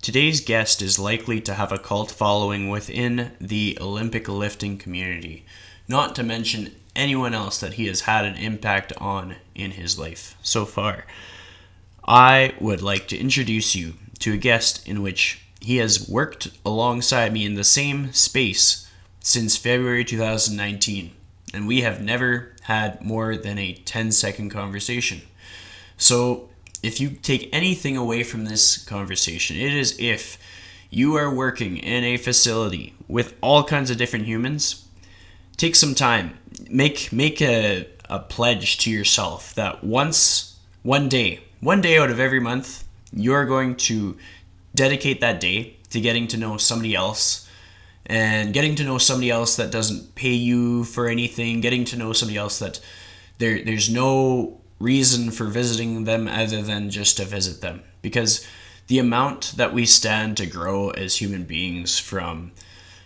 Today's guest is likely to have a cult following within the Olympic lifting community, not to mention anyone else that he has had an impact on in his life so far. I would like to introduce you to a guest in which he has worked alongside me in the same space since February 2019, and we have never had more than a 10-second conversation. So if you take anything away from this conversation, it is if you are working in a facility with all kinds of different humans, take some time, make a pledge to yourself that one day out of every month, you're going to dedicate that day to getting to know somebody else, and getting to know somebody else that doesn't pay you for anything, getting to know somebody else that there's no reason for visiting them other than just to visit them. Because the amount that we stand to grow as human beings from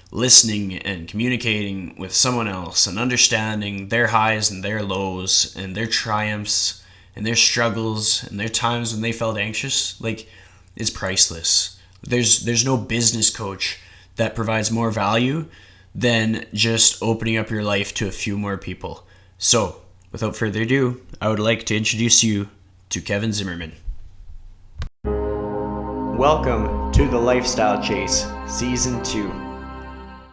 listening and communicating with someone else and understanding their highs and their lows and their triumphs and their struggles and their times when they felt anxious, is priceless. There's no business coach that provides more value than just opening up your life to a few more people. So, without further ado, I would like to introduce you to Kevin Zimmerman. Welcome to The Lifestyle Chase, Season 2.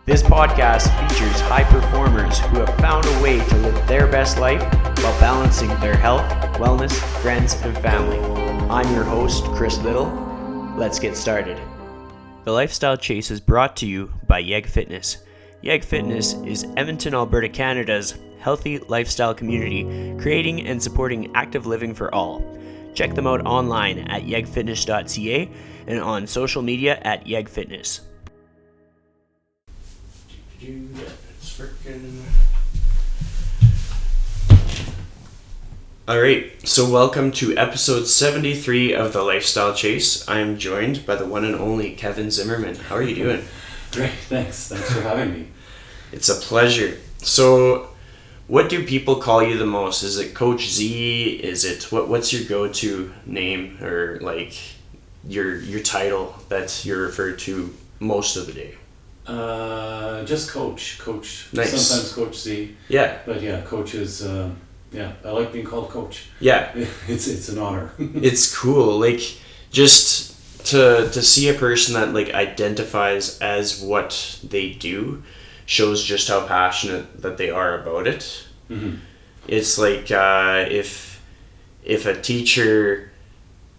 This podcast features high performers who have found a way to live their best life while balancing their health, wellness, friends, and family. I'm your host, Chris Little. Let's get started. The Lifestyle Chase is brought to you by Yeg Fitness. Yeg Fitness is Edmonton, Alberta, Canada's healthy lifestyle community, creating and supporting active living for all. Check them out online at yegfitness.ca and on social media at yegfitness. Alright, so welcome to episode 73 of The Lifestyle Chase. I am joined by the one and only Kevin Zimmerman. How are you doing? Great, thanks for having me. It's a pleasure. So, what do people call you the most? Is it Coach Z? Is it what's your go-to name or your title that you're referred to most of the day? Just Coach. Nice. Sometimes Coach Z. Yeah. But yeah, Coach is I like being called Coach. Yeah. It's an honor. It's cool. Just to see a person that identifies as what they do shows just how passionate that they are about it. Mm-hmm. It's if a teacher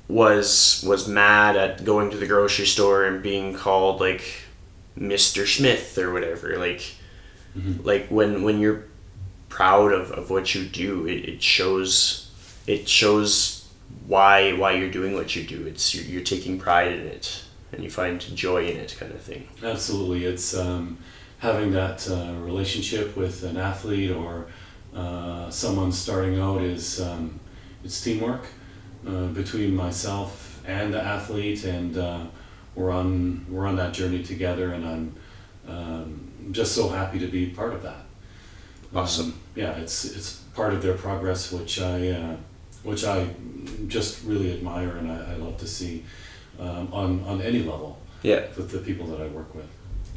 was mad at going to the grocery store and being called Mr. Smith or whatever, mm-hmm. When you're proud of what you do, it shows why you're doing what you do. It's you're taking pride in it and you find joy in it, kind of thing. Absolutely. It's having that relationship with an athlete or someone starting out is it's teamwork between myself and the athlete, and we're on that journey together, and I'm just so happy to be part of that. Awesome. It's part of their progress, which I just really admire, and I love to see on any level. Yeah. With the people that I work with.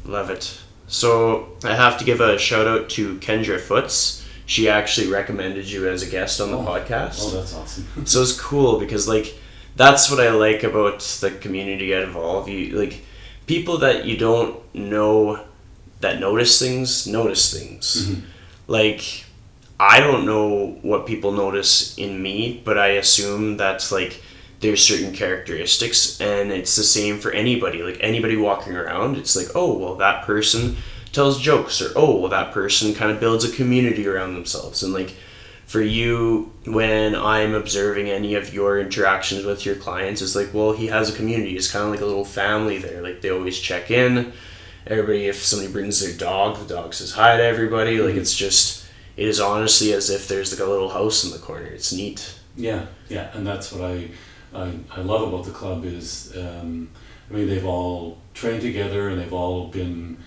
Love it. So I have to give a shout out to Kendra Foots. She actually recommended you as a guest on the podcast. Oh, that's awesome. So it's cool because that's what I like about the community at Evolve. You people that you don't know that notice things. Mm-hmm. I don't know what people notice in me, but I assume that's there's certain characteristics, and it's the same for anybody. Anybody walking around, it's oh, well, that person tells jokes, or oh, well, that person kind of builds a community around themselves. And for you, when I'm observing any of your interactions with your clients, it's well, he has a community. It's kind of like a little family there. They always check in. Everybody, if somebody brings their dog, the dog says hi to everybody. Mm-hmm. It is honestly as if there's a little house in the corner. It's neat. Yeah, and that's what I love about the club is, they've all trained together and they've all been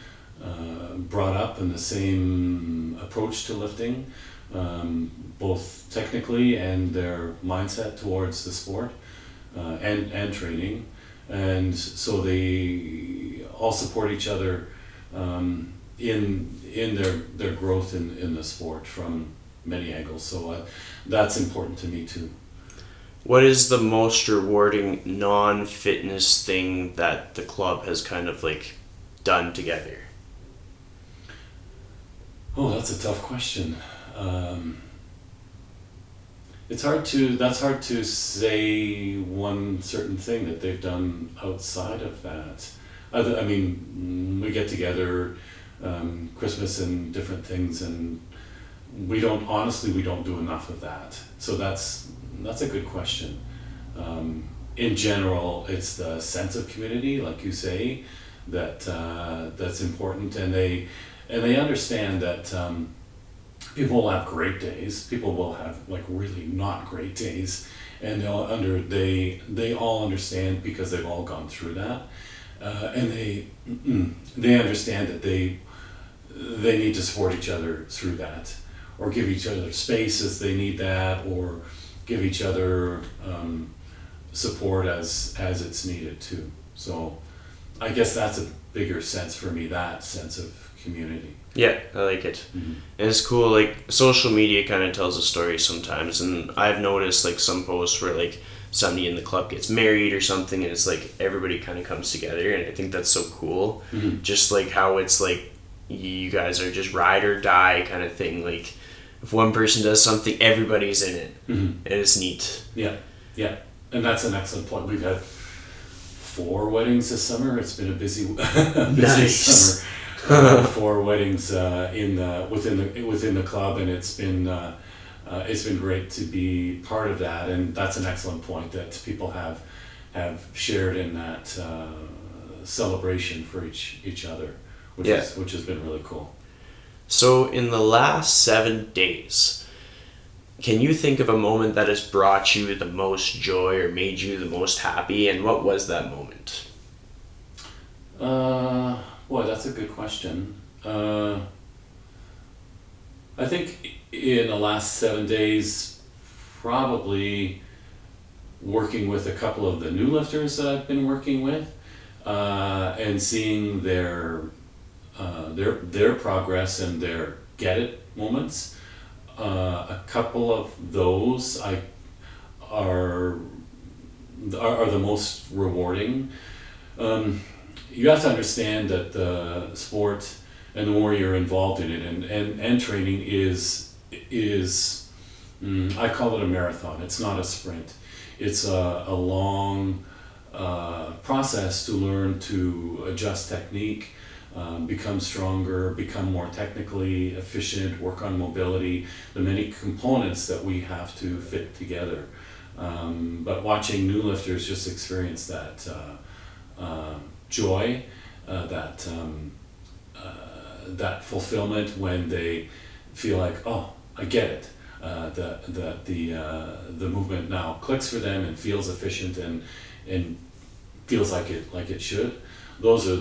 brought up in the same approach to lifting, both technically and their mindset towards the sport and training. and so they all support each other in their growth in the sport from many angles. So that's important to me too. What is the most rewarding non-fitness thing that the club has kind of like done together? Oh, that's a tough question. That's hard to say one certain thing that they've done outside of that. I mean, we get together, Christmas and different things, and we don't do enough of that. So that's a good question. In general, it's the sense of community, like you say, that's important, and they understand that people will have great days. People will have like really not great days, and they all understand because they've all gone through that, and they understand that they need to support each other through that, or give each other space as they need that, or give each other support as it's needed too. So I guess that's a bigger sense for me, that sense of community. Yeah, I like it. Mm-hmm. And it's cool, like, social media kind of tells a story sometimes, and I've noticed, like, some posts where, like, somebody in the club gets married or something, and it's, like, everybody kind of comes together, and I think that's so cool. Mm-hmm. Just, like, how it's, like, you guys are just ride or die kind of thing, like, if one person does something, everybody's in it, Mm-hmm. and it's neat. Yeah, and that's an excellent point. We've had 4 weddings this summer. It's been a busy Nice. summer. 4 weddings within the club, and it's been great to be part of that. And that's an excellent point that people have shared in that celebration for each other, which has been really cool. So in the last 7 days, can you think of a moment that has brought you the most joy or made you the most happy, and what was that moment? Boy, that's a good question. I think in the last 7 days, probably working with a couple of the new lifters that I've been working with, and seeing their progress and their get it moments. A couple of those are the most rewarding. You have to understand that the sport, and the more you're involved in it, and training is I call it a marathon. It's not a sprint. It's a long process to learn to adjust technique, become stronger, become more technically efficient, work on mobility, the many components that we have to fit together. But watching new lifters just experience that joy, that fulfillment when they feel like, oh, I get it. The movement now clicks for them and feels efficient and feels like it should. Those are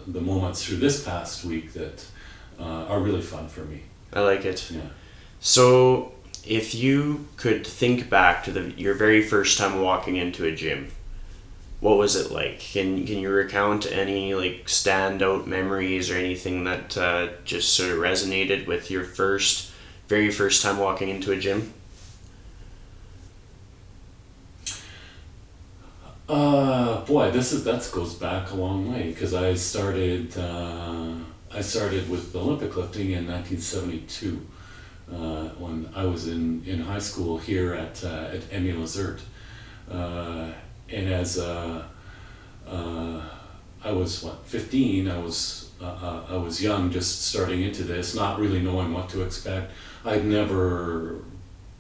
the moments through this past week that are really fun for me. I like it. Yeah. So if you could think back to your very first time walking into a gym, what was it like? Can you recount any like standout memories or anything that just sort of resonated with your very first time walking into a gym? Boy, that goes back a long way, because I started with Olympic lifting in 1972 when I was in high school here at Emmy Lazert, and as I was 15, I was young, just starting into this, not really knowing what to expect. I'd never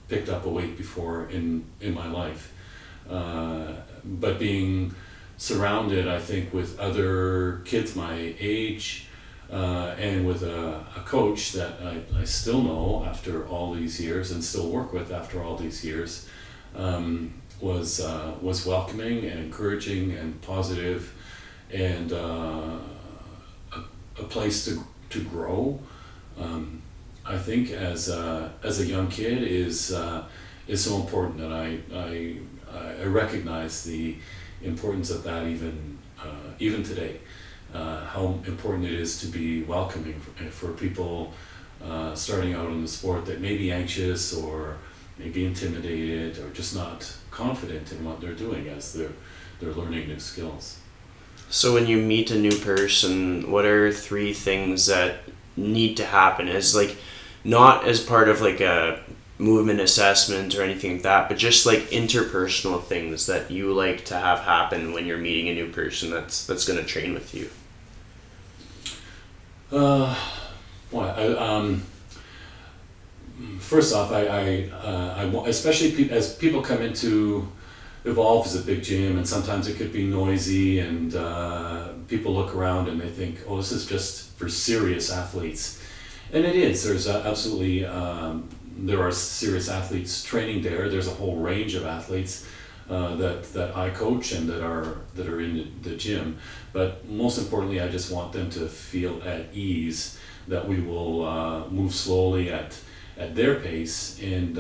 picked up a weight before in my life. But being surrounded, I think, with other kids my age, and with a coach that I still know after all these years and still work with after all these years, was welcoming and encouraging and positive, and a place to grow. I think as a young kid is so important, and I recognize the importance of that even today. How important it is to be welcoming for people starting out in the sport that may be anxious or may be intimidated or just not confident in what they're doing as they're learning new skills. So when you meet a new person, what are 3 things that need to happen as like not as part of like a movement assessment or anything like that, but just like interpersonal things that you like to have happen when you're meeting a new person that's going to train with you? First off, especially as people come into Evolve is a big gym, and sometimes it could be noisy, and people look around and they think, oh, this is just for serious athletes. And it is. There's absolutely, there are serious athletes training there. There's a whole range of athletes that I coach and that are in the gym. But most importantly, I just want them to feel at ease, that we will move slowly at their pace and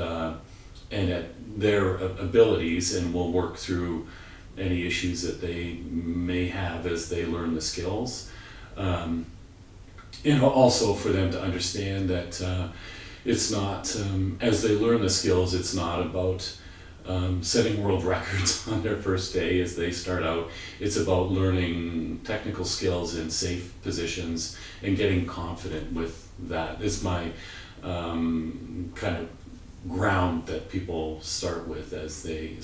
at their abilities, and we'll work through any issues that they may have as they learn the skills. And also for them to understand that it's not, as they learn the skills, it's not about setting world records on their first day as they start out. It's about learning technical skills in safe positions and getting confident with that. Is my kind of ground that people start with as they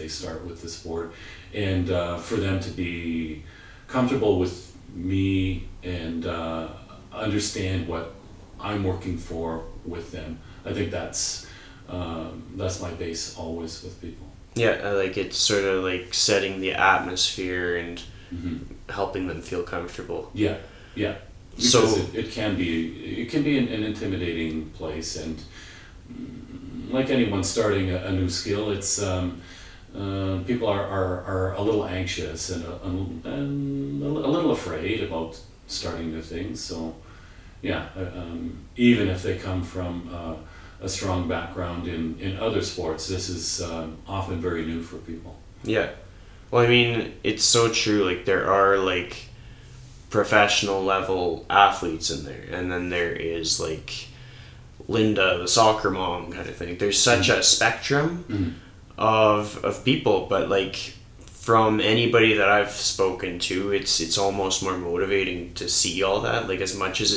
start with the sport, and for them to be comfortable with me and understand what I'm working for with them. I think that's my base always with people. Yeah, like it's sort of like setting the atmosphere and helping them feel comfortable. Yeah. Because so it can be an intimidating place, and like anyone starting a new skill, it's people are a little anxious and a little afraid about starting new things. So yeah, even if they come from a strong background in other sports, this is often very new for people. Yeah. Well, I mean, it's so true. Like, there are, like, professional level athletes in there, and then there is, like, Linda, the soccer mom kind of thing. There's such a spectrum of people, but, like, from anybody that I've spoken to, it's almost more motivating to see all that. Like, as much as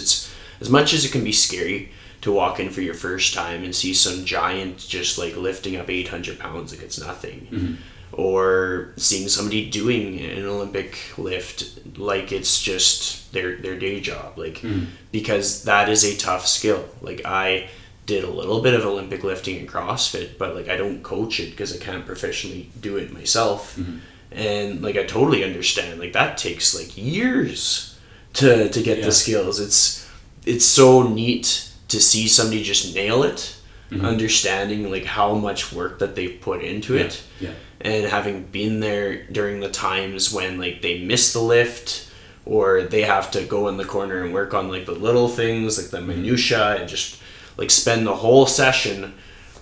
it can be scary to walk in for your first time and see some giant just like lifting up 800 pounds like it's nothing, or seeing somebody doing an Olympic lift like it's just their day job, like because that is a tough skill. Like, I did a little bit of Olympic lifting in CrossFit, but like I don't coach it because I can't professionally do it myself. And like I totally understand, like that takes like years to get the skills. It's so neat to see somebody just nail it, understanding like how much work that they've put into it, and having been there during the times when like they miss the lift or they have to go in the corner and work on like the little things, like the minutia, and just like spend the whole session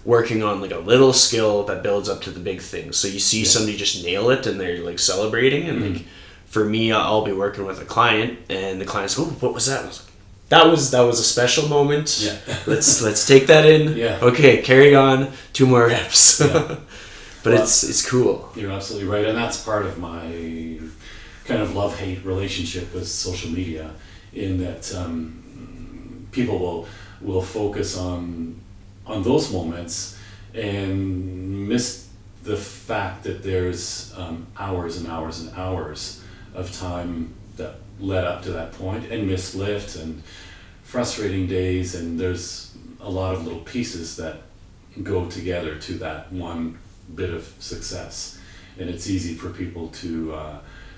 working on like a little skill that builds up to the big thing. So you see somebody just nail it and they're like celebrating, and like for me, I'll be working with a client and the client's go, "Oh, what was that?" I was like, That was a special moment. Yeah. Let's take that in. Yeah. Okay, carry on. 2 more reps. But well, it's cool. You're absolutely right, and that's part of my kind of love-hate relationship with social media, in that people will focus on those moments and miss the fact that there's hours and hours and hours of time that led up to that point, and missed lift and frustrating days, and there's a lot of little pieces that go together to that one bit of success, and it's easy for people to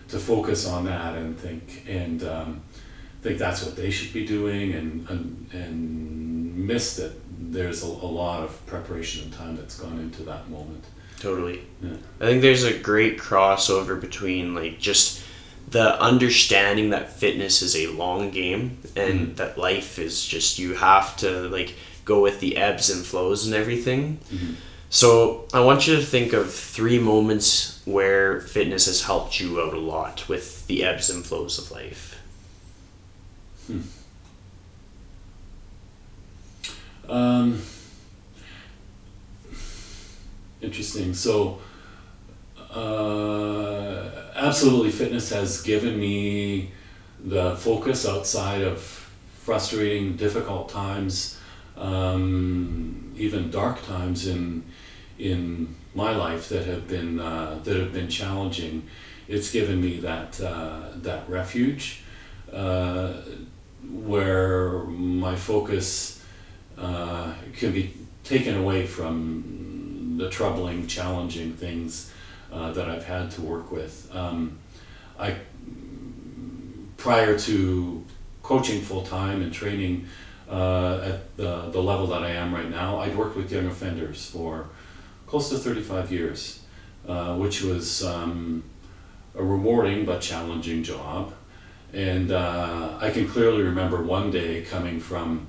focus on that and think that's what they should be doing, and miss that there's a lot of preparation and time that's gone into that moment. Totally. Yeah. I think there's a great crossover between like just the understanding that fitness is a long game, and that life is just, you have to like go with the ebbs and flows and everything. So I want you to think of 3 moments where fitness has helped you out a lot with the ebbs and flows of life? Interesting. So, absolutely, fitness has given me the focus outside of frustrating, difficult times, even dark times in my life that have been challenging. It's given me that refuge where my focus can be taken away from the troubling, challenging things that I've had to work with. Prior to coaching full time and training at the level that I am right now, I'd worked with young offenders for close to 35 years, which was a rewarding but challenging job. And I can clearly remember one day coming from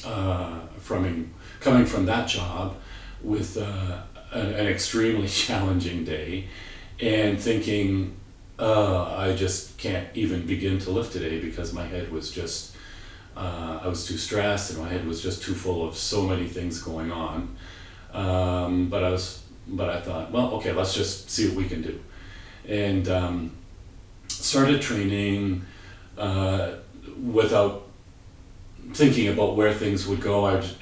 that job with an extremely challenging day, and thinking, I just can't even begin to lift today because my head was just, I was too stressed and my head was just too full of so many things going on. But I thought, well, okay, let's just see what we can do. And started training without thinking about where things would go. I would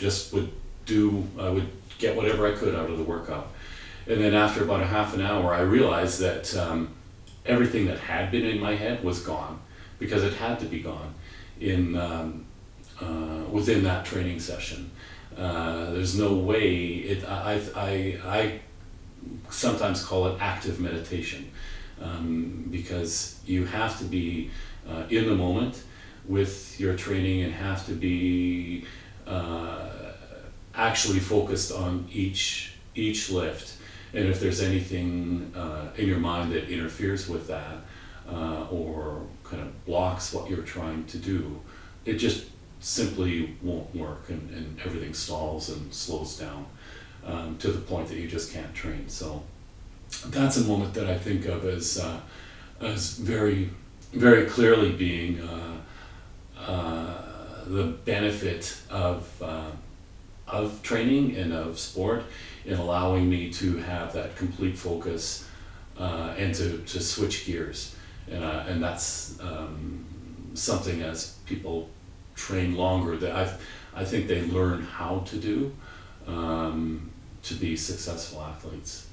get whatever I could out of the workout. And then after about a half an hour, I realized that everything that had been in my head was gone, because it had to be gone within that training session. There's no way. I sometimes call it active meditation, because you have to be in the moment with your training and have to be actually focused on each lift. And if there's anything in your mind that interferes with that or kind of blocks what you're trying to do, it just simply won't work, and everything stalls and slows down to the point that you just can't train. So that's a moment that I think of as very, very clearly being the benefit of training and of sport in allowing me to have that complete focus and to switch gears. And that's something, as people train longer, that I think they learn how to do to be successful athletes.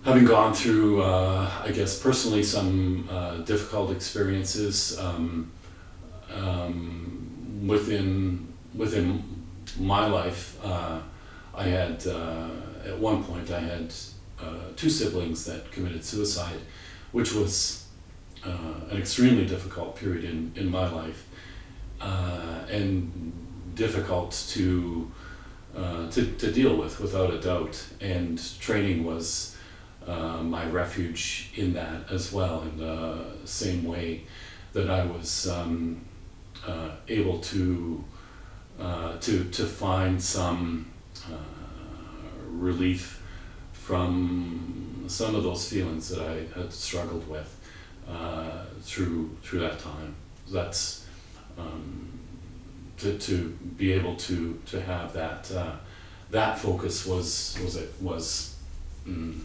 Having gone through, I guess personally, some difficult experiences within my life, I had at one point I had 2 siblings that committed suicide, which was an extremely difficult period in my life, and difficult to deal with, without a doubt. And training was my refuge in that as well, in the same way that I was able to find some relief from some of those feelings that I had struggled with through that time. That's to be able to have that focus was an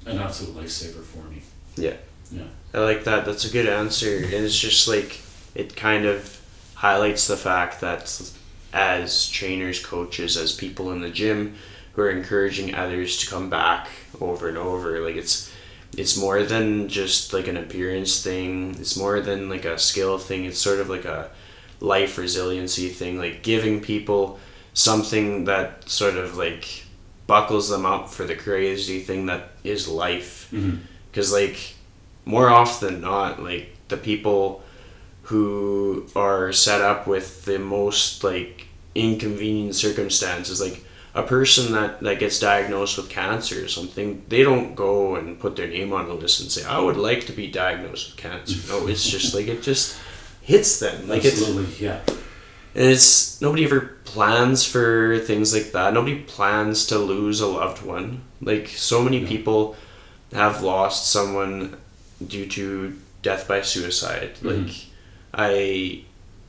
absolute lifesaver for me. Yeah. Yeah. I like that. That's a good answer. And it's just like, it kind of highlights the fact that as trainers, coaches, as people in the gym who are encouraging others to come back over and over, like it's more than just like an appearance thing. It's more than like a skill thing. It's sort of like a life resiliency thing, like giving people something that sort of like buckles them up for the crazy thing that is life. Because like more often than not, like the people who are set up with the most like inconvenient circumstances, like a person that gets diagnosed with cancer or something, they don't go and put their name on a list and say, I would like to be diagnosed with cancer. No, it's just like, it just hits them. Like absolutely, yeah. And it's nobody ever plans for things like that. Nobody plans to lose a loved one. Like, so many people have lost someone due to death by suicide. Like, I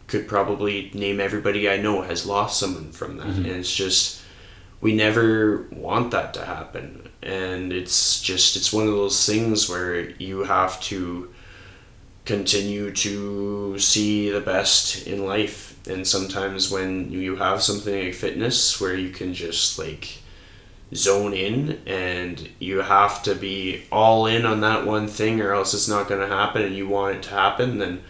could probably name everybody I know has lost someone from that. And it's just, we never want that to happen. And it's one of those things where you have to continue to see the best in life. And sometimes when you have something like fitness where you can just like zone in and you have to be all in on that one thing or else it's not going to happen, and you want it to happen, then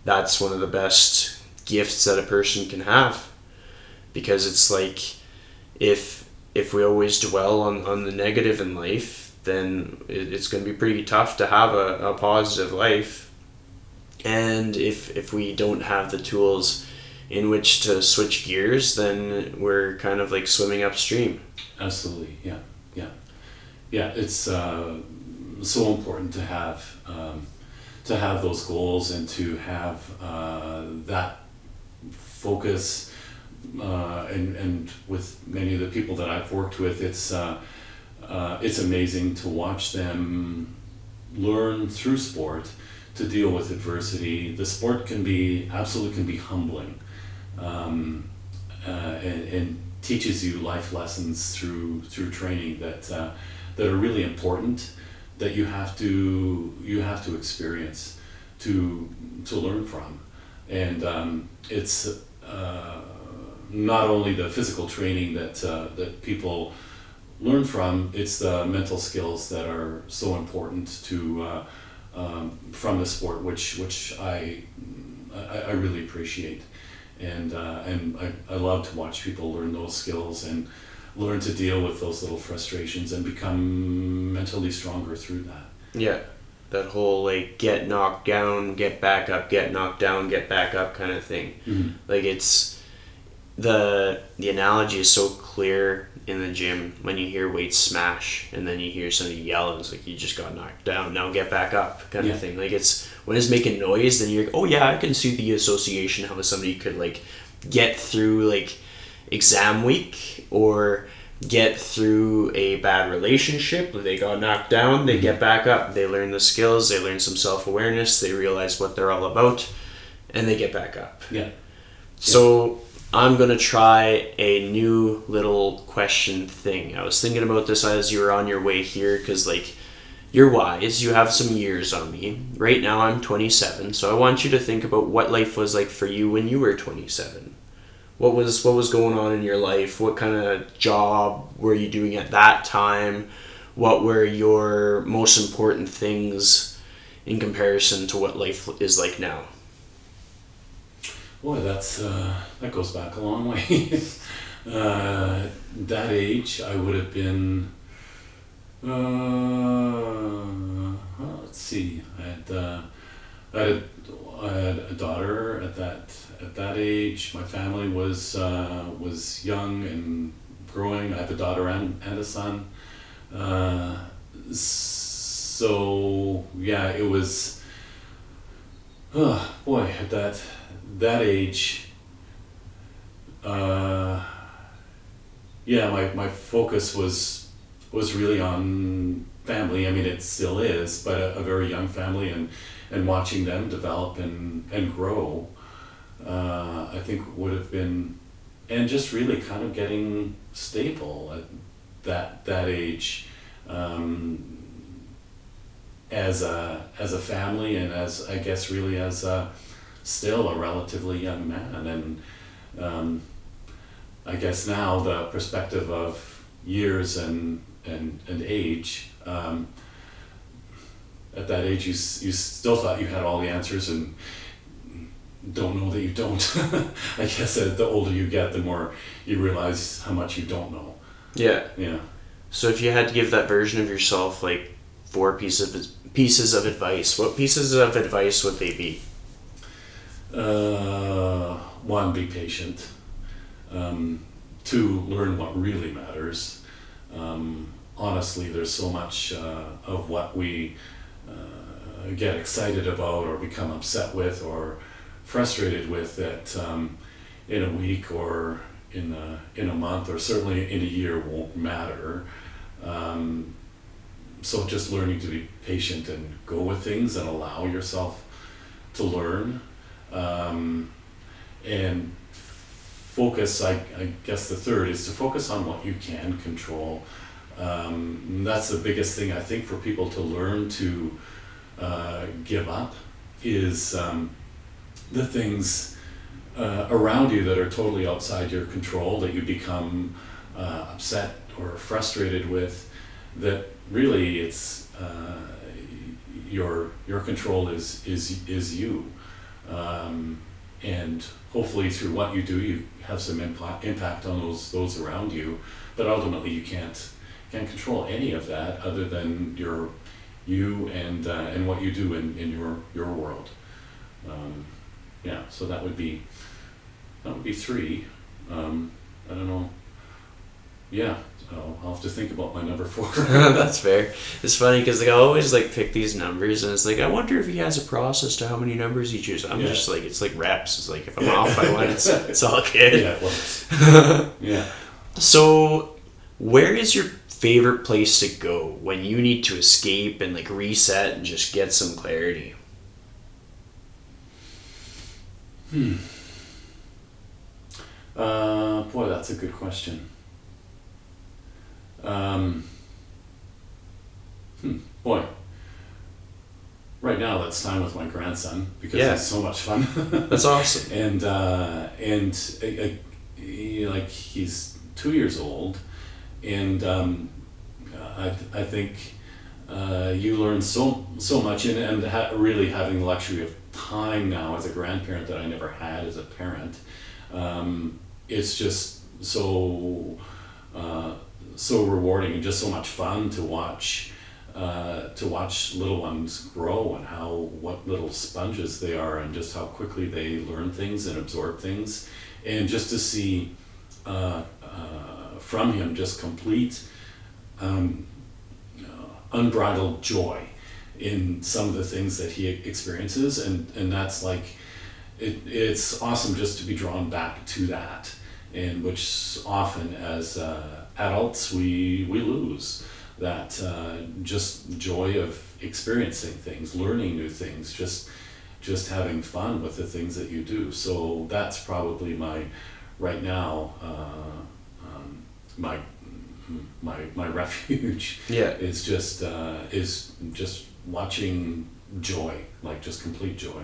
that's one of the best gifts that a person can have. Because it's like, if we always dwell on the negative in life, then it's going to be pretty tough to have a positive life. And if we don't have the tools in which to switch gears, then we're kind of like swimming upstream. Absolutely, yeah. It's so important to have those goals and to have that focus. And with many of the people that I've worked with, it's amazing to watch them learn through sport to deal with adversity. The sport can be humbling, and teaches you life lessons through training that are really important, that you have to experience to learn from. And it's not only the physical training that people learn from, it's the mental skills that are so important to from the sport, which I really appreciate. And I love to watch people learn those skills and learn to deal with those little frustrations and become mentally stronger through that. Yeah, that whole like get knocked down, get back up, get knocked down, get back up kind of thing. Like, it's the analogy is so clear in the gym when you hear weights smash and then you hear somebody yell and it's like, you just got knocked down, now get back up kind of thing. Like, it's when it's making noise, then you're like, oh yeah, I can see the association how somebody could like get through like exam week or get through a bad relationship. They got knocked down, they get back up, they learn the skills, they learn some self-awareness, they realize what they're all about, and they get back up. So I'm going to try a new little question thing. I was thinking about this as you were on your way here, because like, you're wise, you have some years on me. Right now I'm 27, so I want you to think about what life was like for you when you were 27. What was going on in your life? What kind of job were you doing at that time? What were your most important things in comparison to what life is like now? Boy, that goes back a long way. That age, I would have been. Let's see. I had a daughter at that age. My family was young and growing. I have a daughter and a son. So yeah, it was. Boy, at that age, my focus was really on family. I mean, it still is, but a very young family, and watching them develop and grow, I think would have been, and just really kind of getting stable at that age, as a family, and as, I guess, really as still a relatively young man. And I guess now the perspective of years and age, at that age you still thought you had all the answers and don't know that you don't. I guess the older you get, the more you realize how much you don't know. Yeah. So if you had to give that version of yourself like 4 pieces of advice, what pieces of advice would they be? 1, be patient. 2, learn what really matters. Honestly, there's so much of what we get excited about or become upset with or frustrated with that in a week or in a month, or certainly in a year, won't matter. So just learning to be patient and go with things and allow yourself to learn, and focus. I guess the third is to focus on what you can control. That's the biggest thing I think for people to learn to give up is the things around you that are totally outside your control, that you become upset or frustrated with, that really it's your control is you, and hopefully through what you do you have some impact on those around you, but ultimately you can't control any of that other than you and what you do in your world. So that would be three. I don't know. Yeah, I'll have to think about my number 4. That's fair. It's funny because I always pick these numbers, and it's I wonder if he has a process to how many numbers he chooses. I'm just it's like reps. It's if I'm off by one, it's all good. Yeah, it works. Yeah. So, where is your favorite place to go when you need to escape and reset and just get some clarity? Boy, that's a good question. Boy, right now that's time with my grandson because he's so much fun. That's awesome. and he's 2 years old, and I think you learn so much, and really having the luxury of time now as a grandparent that I never had as a parent. It's just so rewarding and just so much fun to watch little ones grow, and what little sponges they are, and just how quickly they learn things and absorb things, and just to see from him just complete unbridled joy in some of the things that he experiences, and that's it's awesome just to be drawn back to that, and which often as adults we lose that just joy of experiencing things, learning new things, just having fun with the things that you do. So that's probably right now my refuge. Yeah. is just watching joy, just complete joy.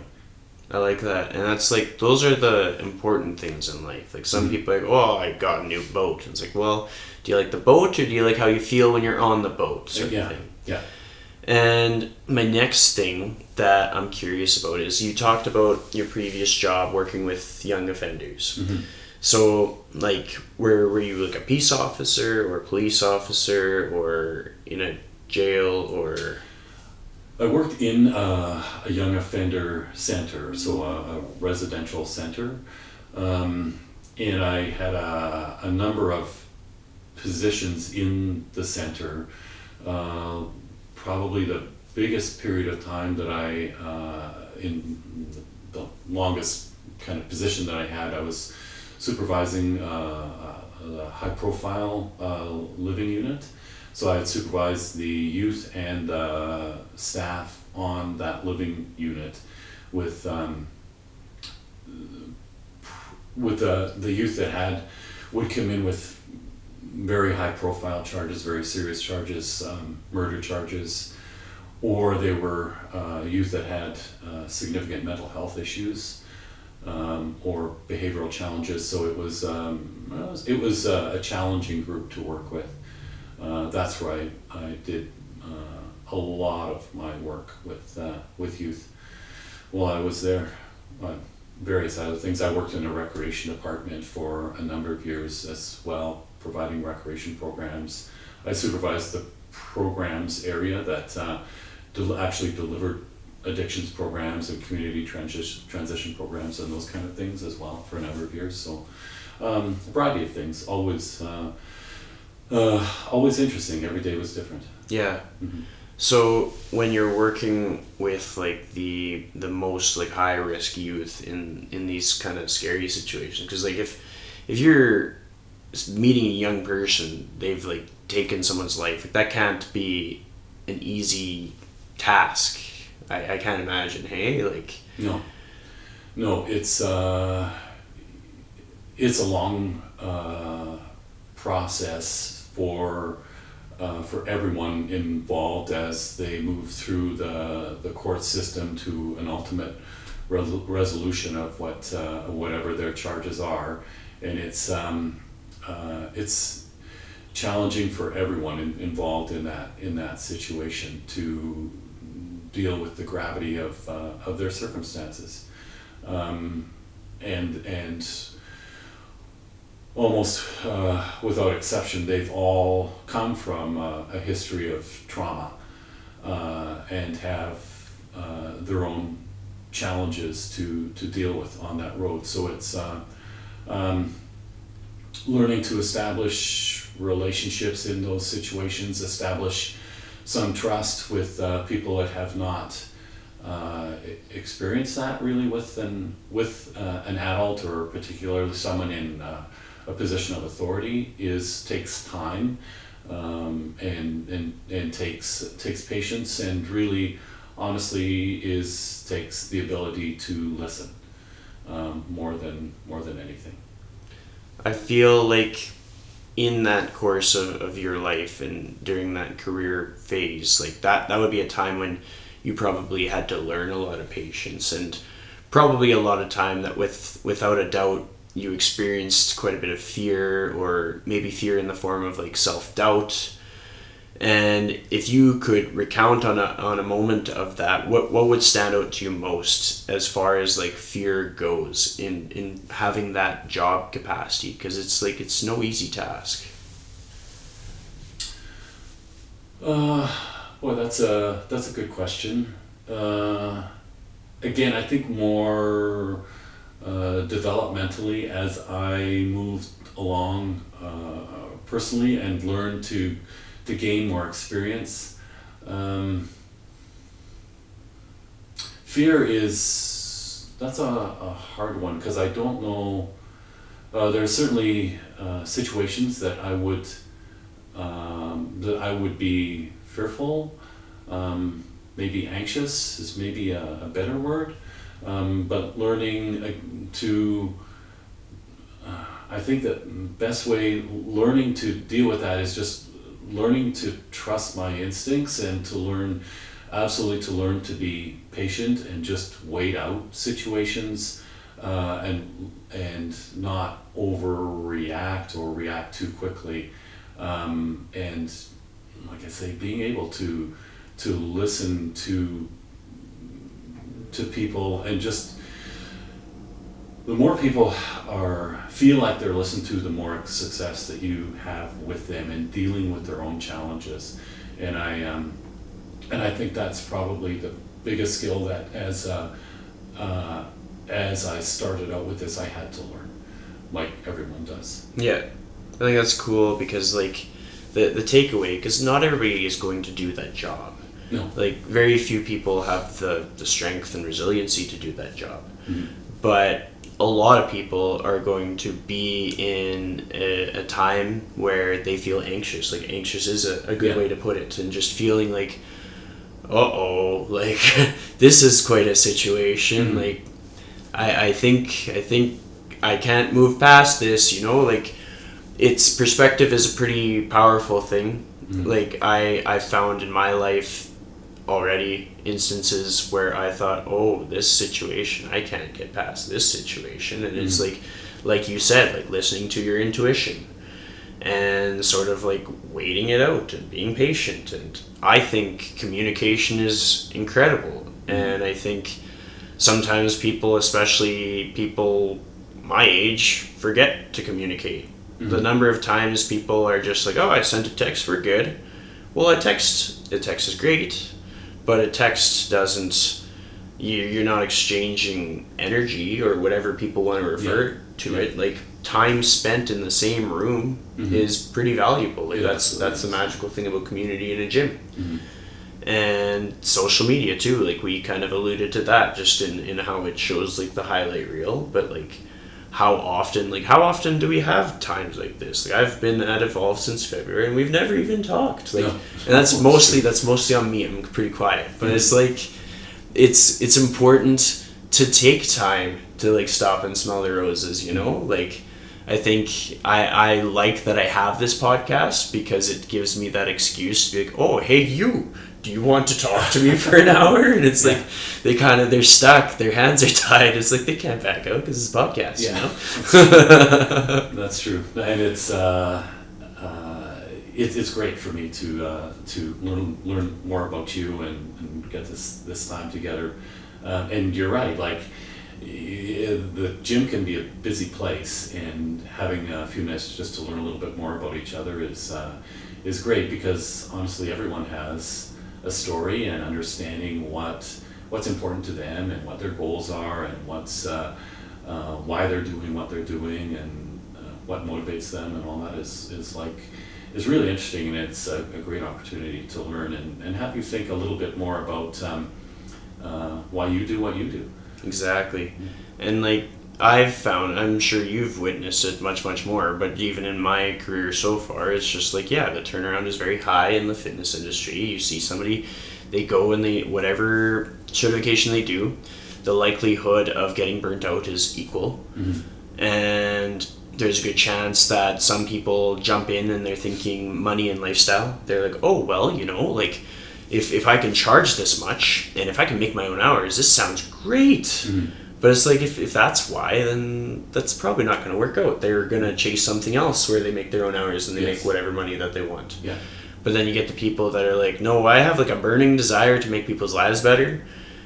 I like that, and that's those are the important things in life. Some people I got a new boat. And it's well, do you like the boat, or do you like how you feel when you're on the boat? Sort of thing. Yeah. And my next thing that I'm curious about is you talked about your previous job working with young offenders. Mm-hmm. So, were you a peace officer or a police officer or in a jail or? I worked in a young offender center, so a residential center, and I had a number of positions in the center. Probably the biggest period of time that in the longest kind of position that I had, I was supervising a high-profile living unit. So I had supervised the youth and staff on that living unit with the youth that would come in with very high-profile charges, very serious charges, murder charges, or they were youth that had significant mental health issues or behavioral challenges. So it was a challenging group to work with. That's where I did a lot of my work with youth while I was there. Various other things. I worked in a recreation department for a number of years as well, providing recreation programs. I supervised the programs area that actually delivered addictions programs and community transition programs and those kind of things as well for a number of years. So a variety of things. Always interesting. Every day was different. Yeah. Mm-hmm. So when you're working with like the most like high risk youth in these kind of scary situations, because like if you're meeting a young person, they've like taken someone's life, like, that can't be an easy task. I can't imagine. Hey, like No, no, it's a long process for everyone involved as they move through the court system to an ultimate resolution of whatever their charges are, and it's challenging for everyone involved in that situation to deal with the gravity of their circumstances, and almost without exception, they've all come from a history of trauma, and have their own challenges to deal with on that road. So it's learning to establish relationships in those situations, establish some trust with people that have not experienced that really with an adult, or particularly someone in a position of authority, takes time, and takes patience, and really honestly takes the ability to listen, more than anything. I feel like in that course of your life and during that career phase, like that would be a time when you probably had to learn a lot of patience, and probably a lot of time that without a doubt you experienced quite a bit of fear, or maybe fear in the form of like self-doubt. And if you could recount on a moment of that, what would stand out to you most as far as like fear goes in having that job capacity? Because it's no easy task. Well, that's a good question. Again, I think more developmentally, as I moved along personally and learned to gain more experience. Fear that's a hard one, because I don't know. There are certainly situations that I would be fearful. Maybe anxious is maybe a better word. But learning I think that best way learning to deal with that is just learning to trust my instincts, and to learn to be patient and just wait out situations, and not overreact or react too quickly, and like I say, being able to listen to people, and just the more people feel like they're listened to, the more success that you have with them in dealing with their own challenges. And I think that's probably the biggest skill that as I started out with this, I had to learn, like everyone does. Yeah, I think that's cool, because like the takeaway, because not everybody is going to do that job. No. Like very few people have the strength and resiliency to do that job. Mm-hmm. But a lot of people are going to be in a time where they feel anxious. Like anxious is a good way to put it, and just feeling like, like this is quite a situation. Mm-hmm. Like I think I can't move past this, like it's perspective is a pretty powerful thing. Mm-hmm. Like I found in my life already instances where I thought, this situation, I can't get past this situation. And it's like you said, like listening to your intuition and sort of like waiting it out and being patient. And I think communication is incredible. And I think sometimes people, especially people my age, forget to communicate. Mm-hmm. The number of times people are just like, I sent a text, we're good. Well, a text is great, but a text doesn't, you're not exchanging energy or whatever people want to refer to it. Like time spent in the same room is pretty valuable. Like that's the magical thing about community in a gym. Mm-hmm. and social media too. Like we kind of alluded to that just in how it shows like the highlight reel, but like how often do we have times like this? Like I've been at Evolve since February and we've never even talked. Like, and that's mostly on me. I'm pretty quiet, but it's like it's important to take time to like stop and smell the roses. You know, like I think I like that I have this podcast because it gives me that excuse to be like, oh hey you. Do you want to talk to me for an hour? And it's like they're stuck, their hands are tied. It's like they can't back out because it's a podcast, you know? That's true. And it's great for me to learn more about you and get this time together. And you're right, like the gym can be a busy place, and having a few minutes just to learn a little bit more about each other is great, because honestly everyone has a story, and understanding what's important to them and what their goals are, and what's why they're doing what they're doing, and what motivates them, and all that is really interesting, and it's a great opportunity to learn and have you think a little bit more about why you do what you do. Exactly. And like I've found, I'm sure you've witnessed it much more, but even in my career so far, it's just like, the turnaround is very high in the fitness industry. You see somebody, they go and whatever certification they do, the likelihood of getting burnt out is equal. Mm-hmm. And there's a good chance that some people jump in and they're thinking money and lifestyle. They're like, oh, well, you know, like if I can charge this much and if I can make my own hours, this sounds great. Mm-hmm. But it's like, if that's why, then that's probably not going to work out. They're going to chase something else where they make their own hours and they make whatever money that they want. Yeah. But then you get the people that are like, no, I have like a burning desire to make people's lives better.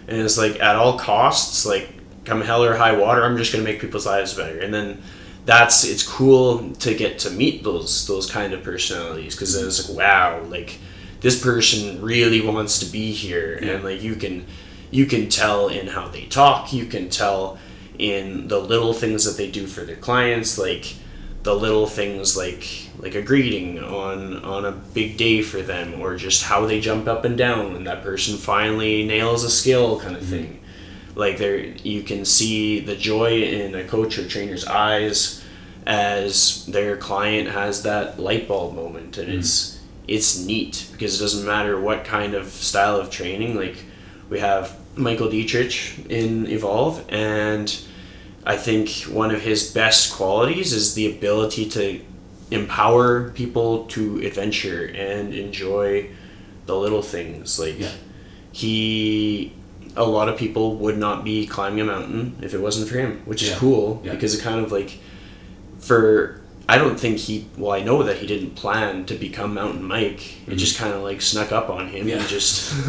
And it's like, at all costs, like come hell or high water, I'm just going to make people's lives better. And then it's cool to get to meet those kind of personalities, because then it's like, wow, like this person really wants to be here. Yeah. And like you can tell in how they talk, you can tell in the little things that they do for their clients, like the little things like a greeting on a big day for them, or just how they jump up and down when that person finally nails a skill kind of thing. Like you can see the joy in a coach or trainer's eyes as their client has that light bulb moment, and it's neat, because it doesn't matter what kind of style of training. Like we have Michael Dietrich in Evolve, and I think one of his best qualities is the ability to empower people to adventure and enjoy the little things. Like a lot of people would not be climbing a mountain if it wasn't for him, which is cool, because it kind of like, I don't think I know that he didn't plan to become Mountain Mike. It just kind of like snuck up on him. He just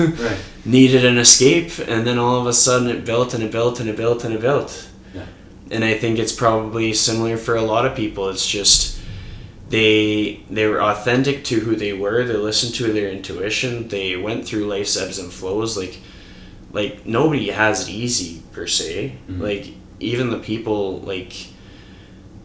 needed an escape, and then all of a sudden it built and it built and it built and it built. Yeah. And I think it's probably similar for a lot of people. It's just they were authentic to who they were. They listened to their intuition. They went through life's ebbs and flows. Like nobody has it easy per se. Mm-hmm. Like even the people like.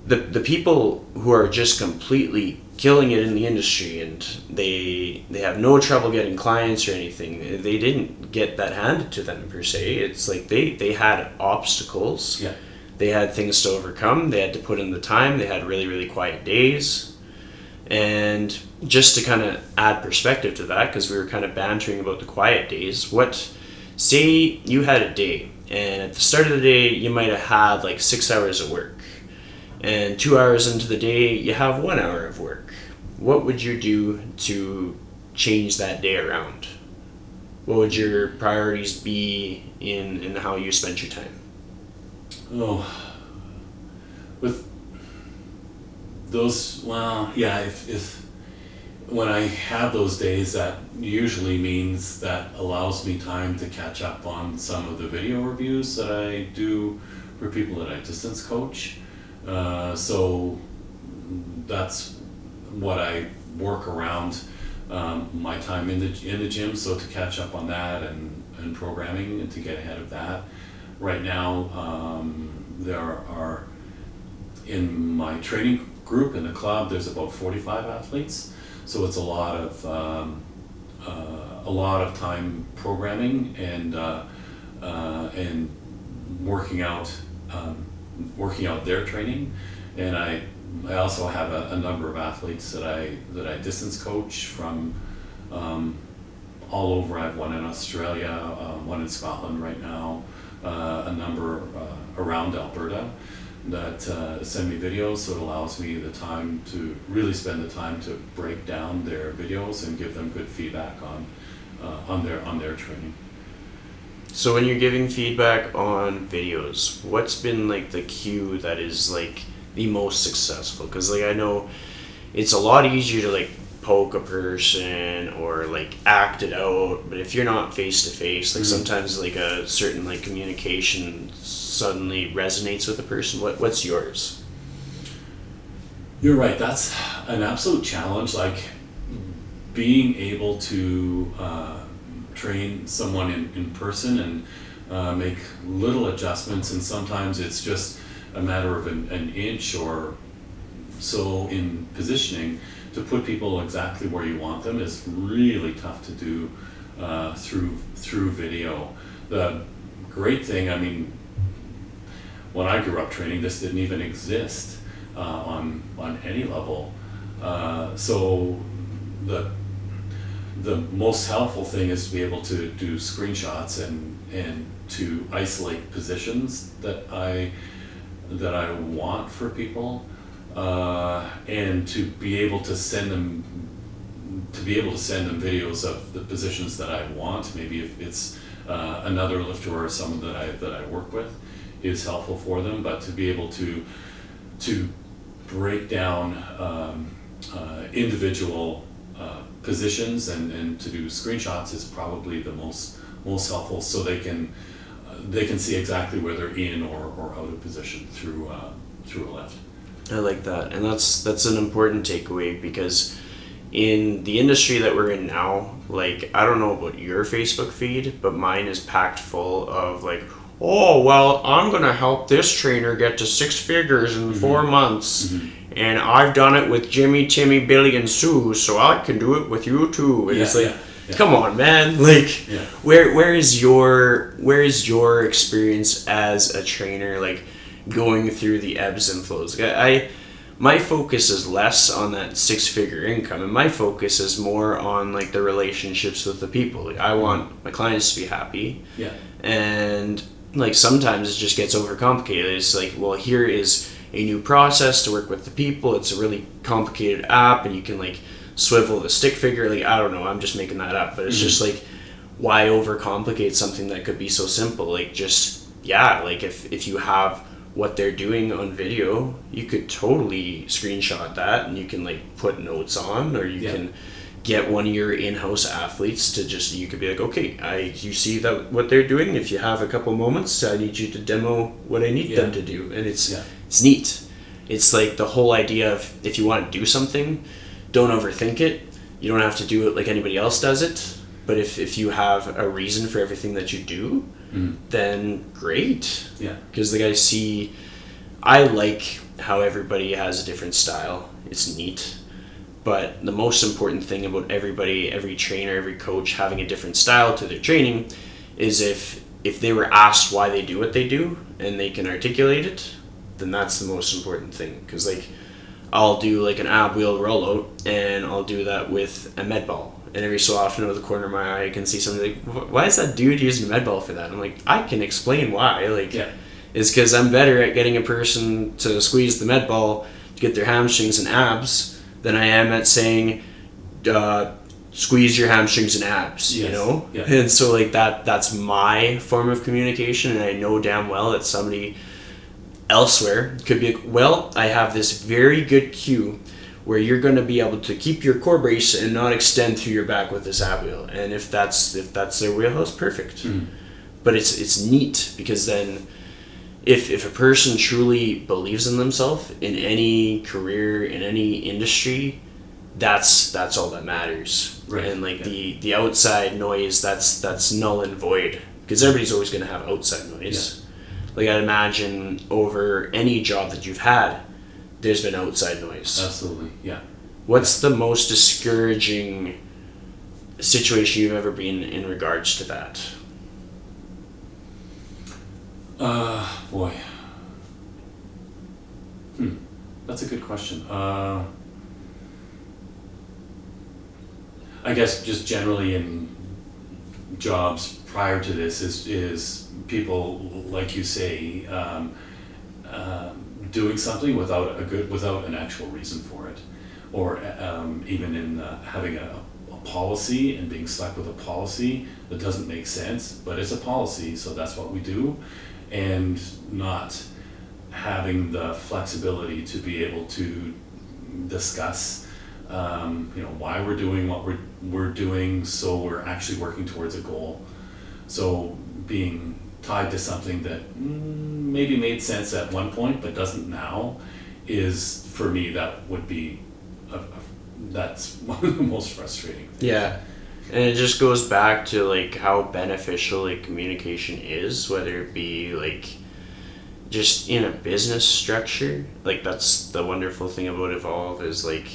The people who are just completely killing it in the industry, and they have no trouble getting clients or anything, they didn't get that handed to them per se. It's like they had obstacles. Yeah. They had things to overcome. They had to put in the time. They had really, really quiet days. And just to kind of add perspective to that, because we were kind of bantering about the quiet days, say you had a day, and at the start of the day you might have had like 6 hours of work. And 2 hours into the day, you have 1 hour of work. What would you do to change that day around? What would your priorities be in how you spent your time? With those, if when I have those days, that usually means that allows me time to catch up on some of the video reviews that I do for people that I distance coach. So that's what I work around my time in the gym, so to catch up on that and programming and to get ahead of that. Right now there are, in my training group in the club, there's about 45 athletes, so it's a lot of a lot of time programming and working out their training, and I also have a number of athletes that I distance coach from all over. I have one in Australia, one in Scotland right now, a number around Alberta that send me videos, so it allows me the time to really spend the time to break down their videos and give them good feedback on their training. So when you're giving feedback on videos, what's been like the cue that is like the most successful? Because like I know it's a lot easier to like poke a person or like act it out, but if you're not face to face, like sometimes like a certain like communication suddenly resonates with a person. What's yours? You're right, that's an absolute challenge, like being able to train someone in person and make little adjustments, and sometimes it's just a matter of an inch or so in positioning to put people exactly where you want them is really tough to do through video. The great thing, I mean, when I grew up training, this didn't even exist on any level. So the most helpful thing is to be able to do screenshots and to isolate positions that I want for people, and to be able to send them videos of the positions that I want. Maybe if it's another lifter or someone that I work with is helpful for them, but to be able to break down individual positions and to do screenshots is probably the most helpful, so they can see exactly where they're in or out of position through a lift. I like that, and that's an important takeaway, because in the industry that we're in now, like I don't know about your Facebook feed, but mine is packed full of like, oh well, I'm gonna help this trainer get to 6 figures in 4 months. And I've done it with Jimmy, Timmy, Billy, and Sue, so I can do it with you too. And it's like, come on, man! Like, where is your experience as a trainer, like going through the ebbs and flows? My focus is less on that 6-figure income, and my focus is more on like the relationships with the people. Like, I want my clients to be happy. Yeah. And like sometimes it just gets overcomplicated. It's like, well, here is a new process to work with the people. It's a really complicated app, and you can like swivel the stick figure. Like, I don't know, I'm just making that up, but it's just like, why overcomplicate something that could be so simple? Like, just like if you have what they're doing on video, you could totally screenshot that, and you can like put notes on, or you can get one of your in-house athletes to just, you could be like, okay, you see that what they're doing, if you have a couple moments, I need you to demo what I need them to do. And it's neat. It's like the whole idea of, if you want to do something, don't overthink it. You don't have to do it like anybody else does it, but if you have a reason for everything that you do, then great. Because like I like how everybody has a different style. It's neat. But the most important thing about everybody, every trainer, every coach having a different style to their training is if they were asked why they do what they do and they can articulate it, then that's the most important thing. Because like, I'll do like an ab wheel rollout, and I'll do that with a med ball. And every so often, with the corner of my eye, I can see something like, why is that dude using a med ball for that? I'm like, I can explain why. Like, it's because I'm better at getting a person to squeeze the med ball to get their hamstrings and abs than I am at saying, squeeze your hamstrings and abs, you know? And so like that's my form of communication, and I know damn well that somebody elsewhere could be like, well, I have this very good cue where you're going to be able to keep your core brace and not extend through your back with this ab wheel. And if that's their wheelhouse, perfect. But it's neat, because then if a person truly believes in themselves in any career, in any industry, that's all that matters. And like the outside noise, that's null and void, because everybody's always going to have outside noise. Like, I'd imagine over any job that you've had, there's been outside noise. Absolutely, What's the most discouraging situation you've ever been in regards to that? Boy. That's a good question. I guess just generally in jobs prior to this is people, like you say, doing something without an actual reason for it, or even in having a policy and being stuck with a policy that doesn't make sense, but it's a policy, so that's what we do, and not having the flexibility to be able to discuss why we're doing what we're doing, so we're actually working towards a goal. So being tied to something that maybe made sense at one point but doesn't now, is, for me, that would be that's one of the most frustrating things. Yeah. And it just goes back to like how beneficial like communication is, whether it be like just in a business structure. Like that's the wonderful thing about Evolve, is like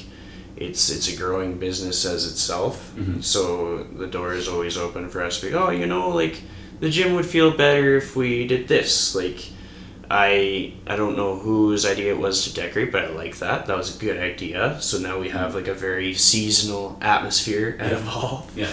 it's a growing business as itself. So the door is always open for us to be, like the gym would feel better if we did this. Like I don't know whose idea it was to decorate, but I like that. That was a good idea. So now we have like a very seasonal atmosphere at Evolve. Yeah.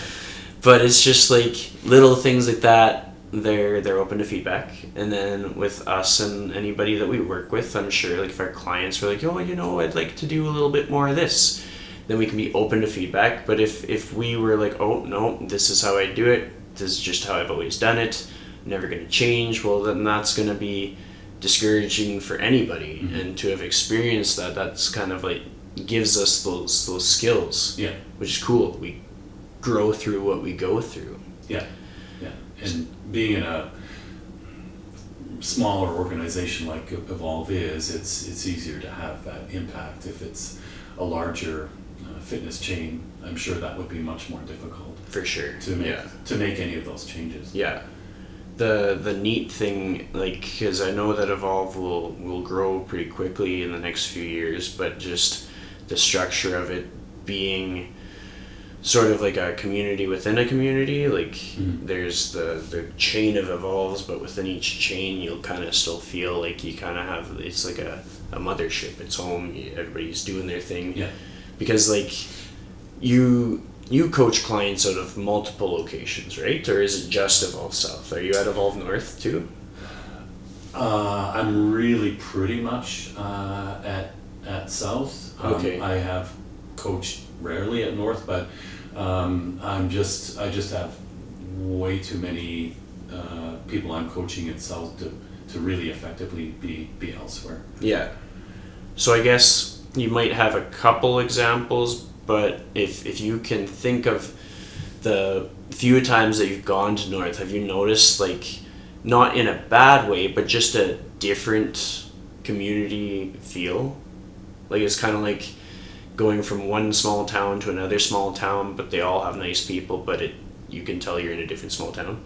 But it's just like little things like that. They're open to feedback, and then with us and anybody that we work with, I'm sure like if our clients were like, I'd like to do a little bit more of this, then we can be open to feedback. But if we were like, oh no, this is how I do it, this is just how I've always done it, never going to change, well then that's going to be discouraging for anybody. And to have experienced that's kind of like gives us those skills, which is cool. We grow through what we go through. And being in a smaller organization like Evolve it's easier to have that impact. If it's a larger fitness chain, I'm sure that would be much more difficult For sure. to make any of those changes. Yeah. The neat thing, like, because I know that Evolve will grow pretty quickly in the next few years, but just the structure of it being sort of like a community within a community, like there's the chain of Evolves, but within each chain you'll kind of still feel like you kind of have, it's like a mothership, it's home, everybody's doing their thing. Because like you coach clients out of multiple locations, right? Or is it just Evolve South? Are you at Evolve North too? I'm really pretty much at South. Okay. I have coached rarely at North, but I just have way too many people I'm coaching at South to really effectively be elsewhere. Yeah. So I guess you might have a couple examples, but if you can think of the few times that you've gone to North, have you noticed, like, not in a bad way, but just a different community feel? Like it's kind of like going from one small town to another small town, but they all have nice people, but you can tell you're in a different small town.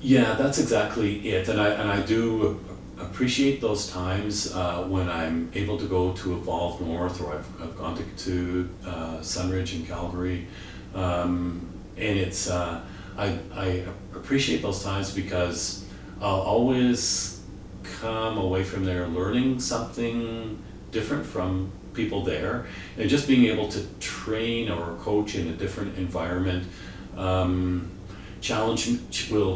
Yeah, that's exactly it, and I do appreciate those times when I'm able to go to Evolve North, or I've gone to Sunridge in Calgary, and it's I appreciate those times because I'll always come away from there learning something different from people there, and just being able to train or coach in a different environment will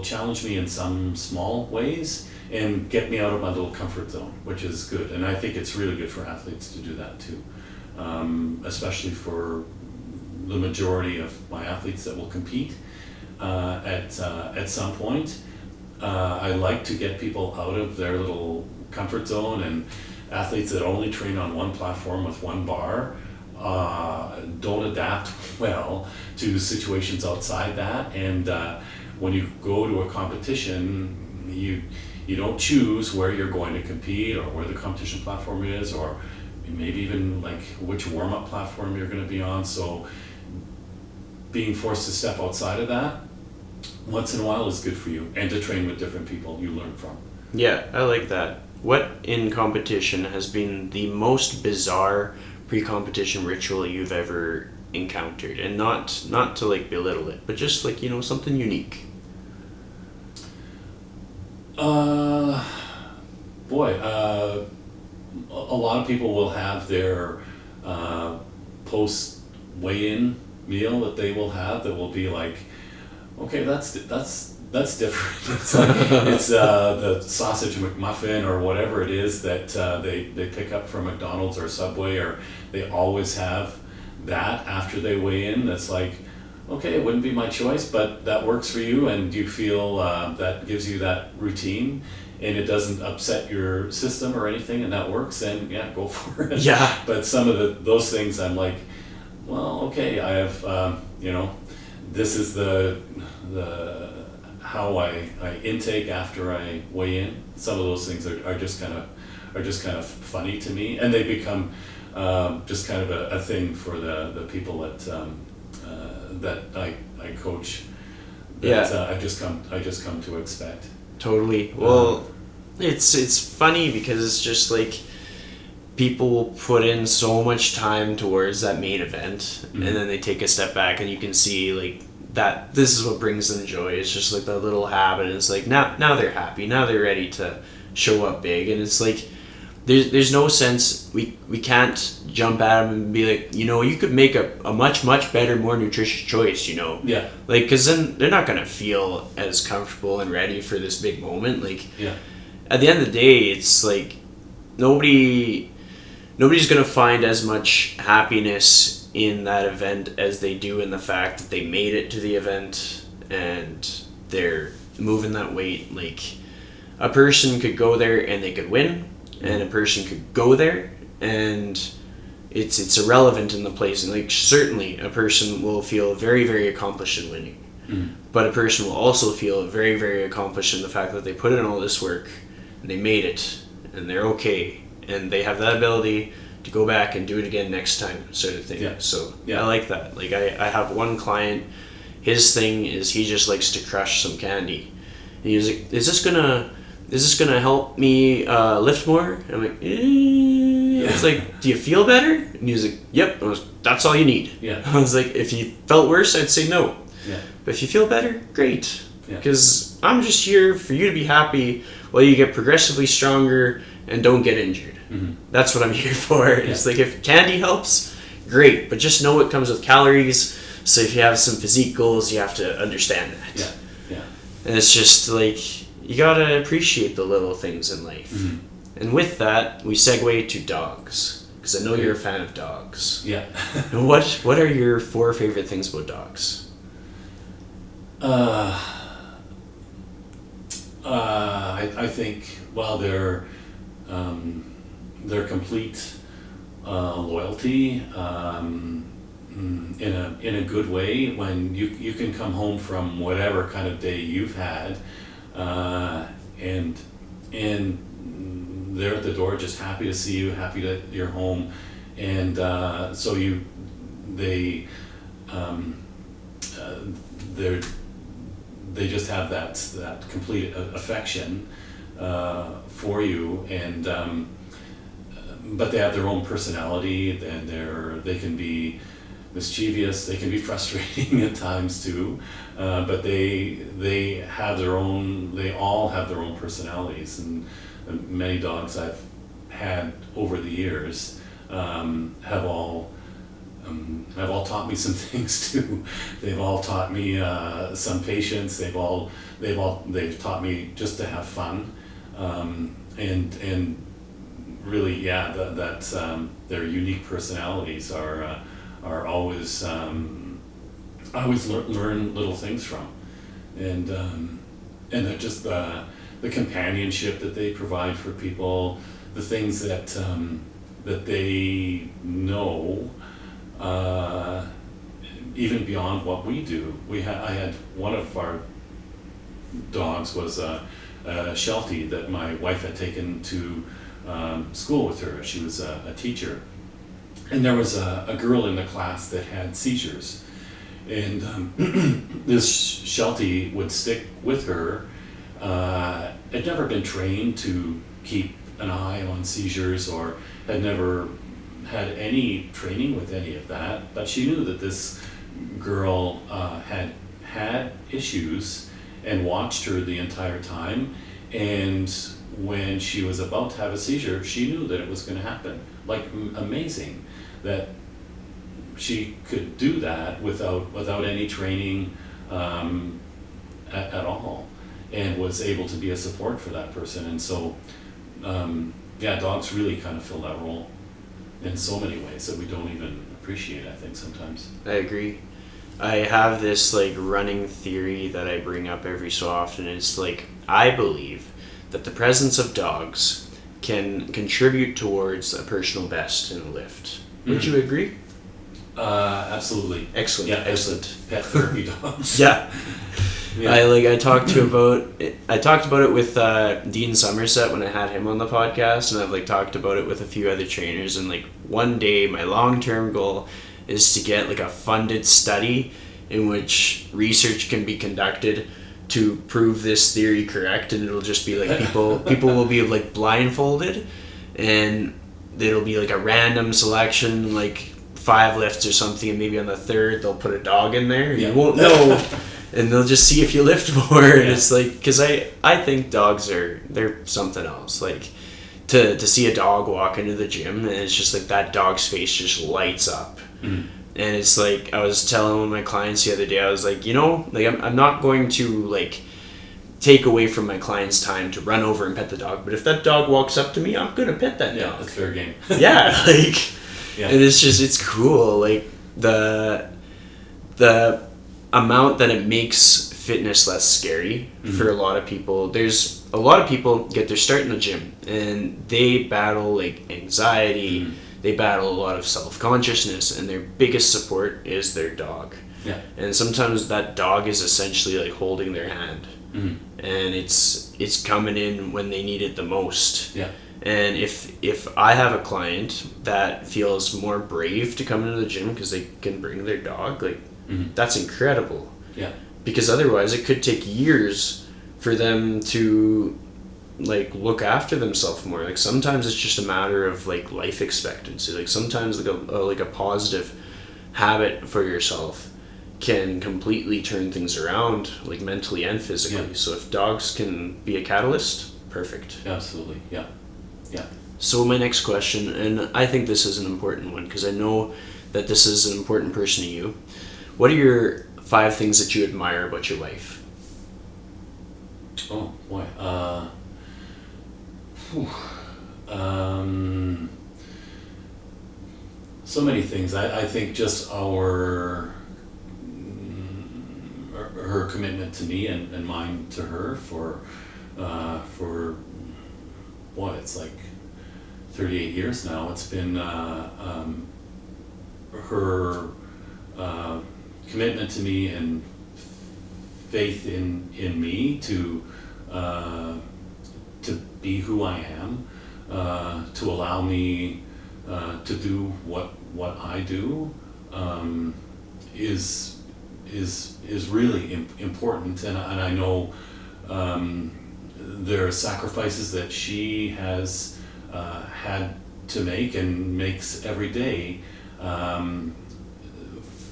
challenge me in some small ways and get me out of my little comfort zone, which is good. And I think it's really good for athletes to do that too, especially for the majority of my athletes that will compete at some point. I like to get people out of their little comfort zone, and athletes that only train on one platform with one bar don't adapt well to situations outside that. And when you go to a competition, you don't choose where you're going to compete or where the competition platform is, or maybe even like which warm-up platform you're going to be on. So being forced to step outside of that once in a while is good for you, and to train with different people you learn from. Yeah, I like that. What in competition has been the most bizarre pre-competition ritual you've ever encountered, and not to like belittle it, but just like, something unique? Boy, a lot of people will have their post weigh-in meal that they will have that will be like, okay, that's different. It's like, it's the sausage McMuffin or whatever it is that they pick up from McDonald's or Subway, or they always have that after they weigh in. That's like, okay, it wouldn't be my choice, but that works for you, and you feel that gives you that routine, and it doesn't upset your system or anything, and that works, then yeah, go for it. Yeah. But some of those things I'm like, well, okay, I have, this is the how I intake after I weigh in. Some of those things are just kind of funny to me, and they become just kind of a thing for the people that I coach. That, I just come to expect. Totally. Well, it's funny because it's just like people put in so much time towards that main event, and then they take a step back, and you can see like that this is what brings them joy. It's just like that little habit. It's like now they're happy. Now they're ready to show up big, and it's like there's no sense we can't jump at them and be like, you could make a much better, more nutritious choice. Yeah. Like, because then they're not gonna feel as comfortable and ready for this big moment. Like, yeah. At the end of the day, it's like nobody's gonna find as much happiness in that event as they do in the fact that they made it to the event and they're moving that weight. Like, a person could go there and they could win, and a person could go there and it's irrelevant in the place. And like, certainly a person will feel very, very accomplished in winning, but a person will also feel very, very accomplished in the fact that they put in all this work and they made it and they're okay, and they have that ability to go back and do it again next time, sort of thing. Yeah. So Yeah. I like that. Like, I have one client, his thing is he just likes to crush some candy, and he was like, is this gonna help me lift more? And I'm like, yeah. It's like, do you feel better? And he was like, yep. I was, that's all you need. Yeah. I was like, if you felt worse, I'd say no. Yeah. But if you feel better, great. Yeah. Because I'm just here for you to be happy while you get progressively stronger and don't get injured. That's what I'm here for. It's like, if candy helps, great. But just know it comes with calories. So if you have some physique goals, you have to understand that. Yeah. Yeah. And it's just like, you gotta appreciate the little things in life. And with that, we segue to dogs, because I know you're a fan of dogs. Yeah. What are your 4 favorite things about dogs? I think, well, their complete loyalty in a good way. When you can come home from whatever kind of day you've had, and they're at the door just happy to see you, happy that you're home, and so they just have that complete affection for you, and but they have their own personality, and they can be mischievous, they can be frustrating at times too, but they all have their own personalities, and many dogs I've had over the years have all taught me some things too. They've all taught me some patience. They've taught me just to have fun, and really, yeah, that their unique personalities are always I always learn little things from, and that just the companionship that they provide for people, the things that they know. Even beyond what we do. I had one of our dogs was a Sheltie that my wife had taken to school with her. She was a teacher, and there was a girl in the class that had seizures, and this Sheltie would stick with her. Had never been trained to keep an eye on seizures, or had never had any training with any of that, but she knew that this girl had issues and watched her the entire time. And when she was about to have a seizure, she knew that it was going to happen. Like, amazing that she could do that without any training at all, and was able to be a support for that person. And so, dogs really kind of fill that role in so many ways that we don't even appreciate, I think, sometimes. I agree. I have this like running theory that I bring up every so often. It's like, I believe that the presence of dogs can contribute towards a personal best in a lift. Would you agree? Absolutely. Excellent. Yeah, excellent. Pet therapy dogs. Yeah. Yeah. I talked about it with Dean Somerset when I had him on the podcast, and I've like talked about it with a few other trainers. And like, one day, my long-term goal is to get like a funded study in which research can be conducted to prove this theory correct, and it'll just be like people will be like blindfolded, and it'll be like a random selection, like 5 lifts or something, and maybe on the 3rd they'll put a dog in there. Yeah. You won't know. And they'll just see if you lift more. And Yeah. it's like, because I think dogs they're something else. Like, to see a dog walk into the gym, and it's just like that dog's face just lights up. Mm. And it's like, I was telling one of my clients the other day, I was like, like I'm not going to like take away from my client's time to run over and pet the dog, but if that dog walks up to me, I'm gonna pet that Yeah, dog. it's fair game. Yeah, like, Yeah. and it's cool, like the amount that it makes fitness less scary for a lot of people. There's a lot of people get their start in the gym, and they battle like anxiety, they battle a lot of self-consciousness, and their biggest support is their dog. Yeah. And sometimes that dog is essentially like holding their hand, and it's coming in when they need it the most. Yeah. And if I have a client that feels more brave to come into the gym because they can bring their dog, like, that's incredible. Yeah. Because otherwise it could take years for them to like look after themselves more. Like, sometimes it's just a matter of like life expectancy. Like, sometimes like a positive habit for yourself can completely turn things around, like mentally and physically. Yeah. So if dogs can be a catalyst, perfect. Absolutely. Yeah. Yeah. So my next question, and I think this is an important one because I know that this is an important person to you. What are your 5 things that you admire about your wife? Oh boy. So many things. I think just her commitment to me and mine to her for what, it's like 38 years now. It's been her commitment to me and faith in me to be who I am, to allow me to do what I do, is really important, and I know there are sacrifices that she has had to make and makes every day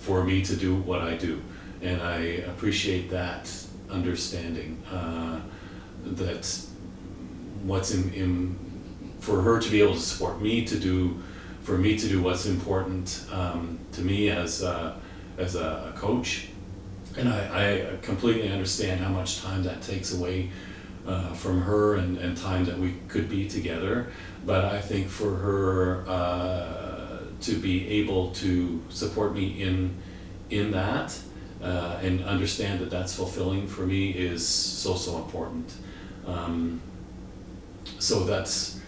for me to do what I do, and I appreciate that understanding, that what's in for her to be able to support me to do what's important to me as a coach. And I completely understand how much time that takes away from her and time that we could be together. But I think for her to be able to support me in that and understand that that's fulfilling for me is so important. So that's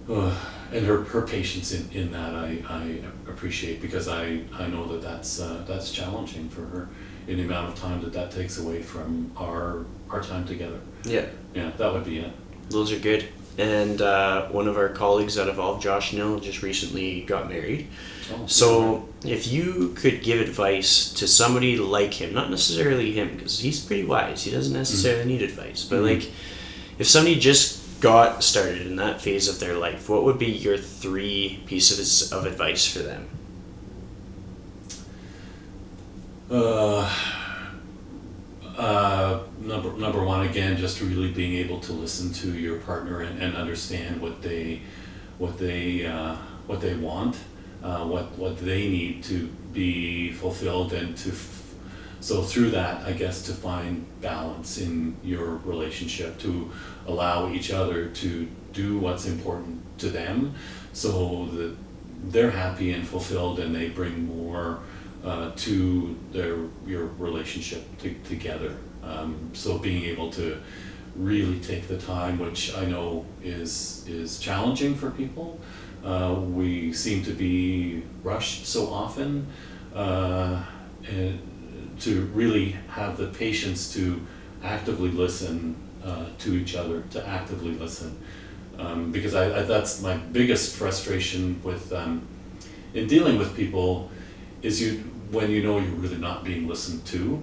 and her patience in that I appreciate, because I know that's challenging for her in the amount of time that takes away from our time together. Yeah, That would be it. those are good. And one of our colleagues at Evolve, Josh Nill, just recently got married. Oh, So if you could give advice to somebody like him, not necessarily him, because he's pretty wise, he doesn't necessarily need advice, but like if somebody just got started in that phase of their life, what would be your 3 pieces of advice for them? Number one, again, just really being able to listen to your partner and understand what they want, what they need to be fulfilled, and so through that, I guess, to find balance in your relationship, to allow each other to do what's important to them, so that they're happy and fulfilled, and they bring more to your relationship together. So being able to really take the time, which I know is challenging for people. We seem to be rushed so often, and to really have the patience to actively listen to each other, to actively listen. Because I that's my biggest frustration with in dealing with people, is when you know you're really not being listened to.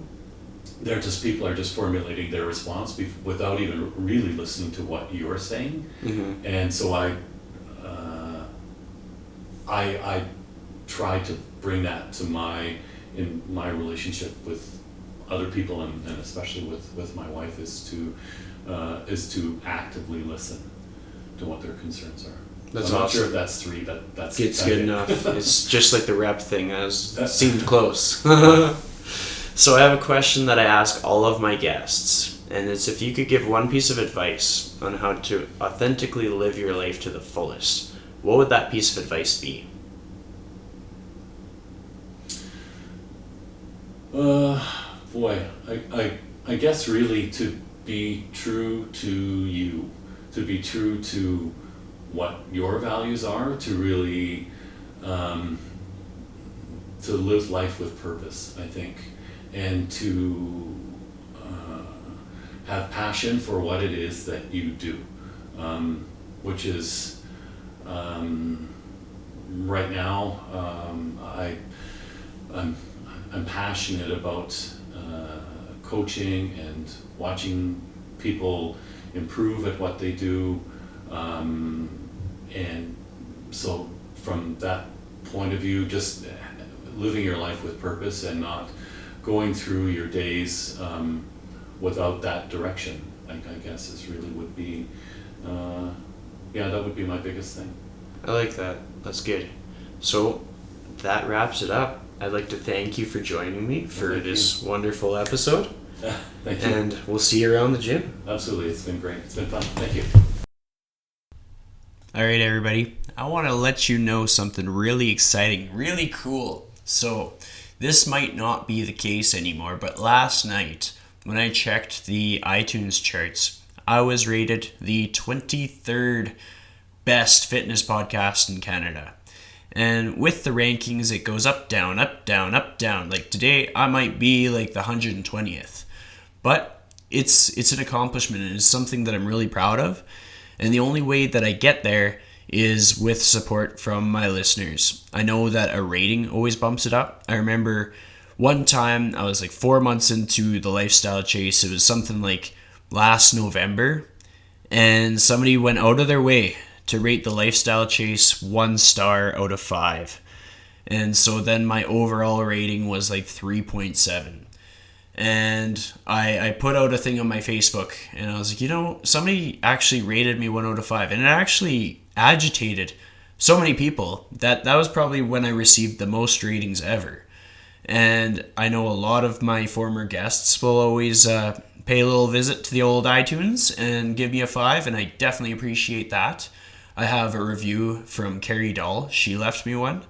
People are just formulating their response without even really listening to what you're saying. Mm-hmm. And so I try to bring that to in my relationship with other people, and especially with my wife, is to actively listen to what their concerns are. That's I'm awesome. not sure if that's 3, but It's good enough. It's just like the rep thing, seemed close. So I have a question that I ask all of my guests, and it's if you could give one piece of advice on how to authentically live your life to the fullest, what would that piece of advice be? Boy, I guess really to be true to you, to be true to what your values are, to really to live life with purpose, I think, and to have passion for what it is that you do, which is right now I'm passionate about coaching and watching people improve at what they do, and so from that point of view, just living your life with purpose and not going through your days without that direction, I guess would be that would be my biggest thing. I like that. That's good. So that wraps it up. I'd like to thank you for joining me for this wonderful episode. Thank you. And we'll see you around the gym. Absolutely. It's been great. It's been fun. Thank you. All right, everybody. I want to let you know something really exciting, really cool. So this might not be the case anymore, but last night when I checked the iTunes charts, I was rated the 23rd best fitness podcast in Canada. And with the rankings, it goes up, down, up, down, up, down. Like today, I might be like the 120th. But it's an accomplishment, and it's something that I'm really proud of. And the only way that I get there is with support from my listeners. I know that a rating always bumps it up. I remember one time I was like 4 months into the lifestyle chase. It was something like last November, and somebody went out of their way to rate the lifestyle chase 1 star out of 5. And so then my overall rating was like 3.7. And I put out a thing on my Facebook, and I was like, somebody actually rated me 1 out of 5. And it actually agitated so many people that was probably when I received the most ratings ever. And I know a lot of my former guests will always pay a little visit to the old iTunes and give me a 5, and I definitely appreciate that. I have a review from Carrie Dahl. She left me 1.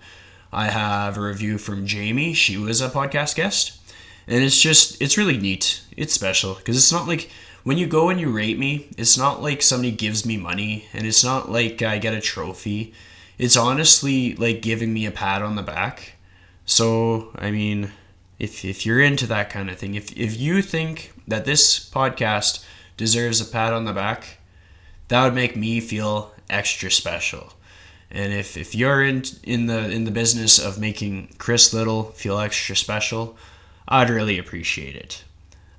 I have a review from Jamie. She was a podcast guest. And it's really neat. It's special because it's not like when you go and you rate me, it's not like somebody gives me money, and it's not like I get a trophy. It's honestly like giving me a pat on the back. So, I mean, if you're into that kind of thing, if you think that this podcast deserves a pat on the back, that would make me feel extra special. And if you're in the business of making Chris Little feel extra special, I'd really appreciate it.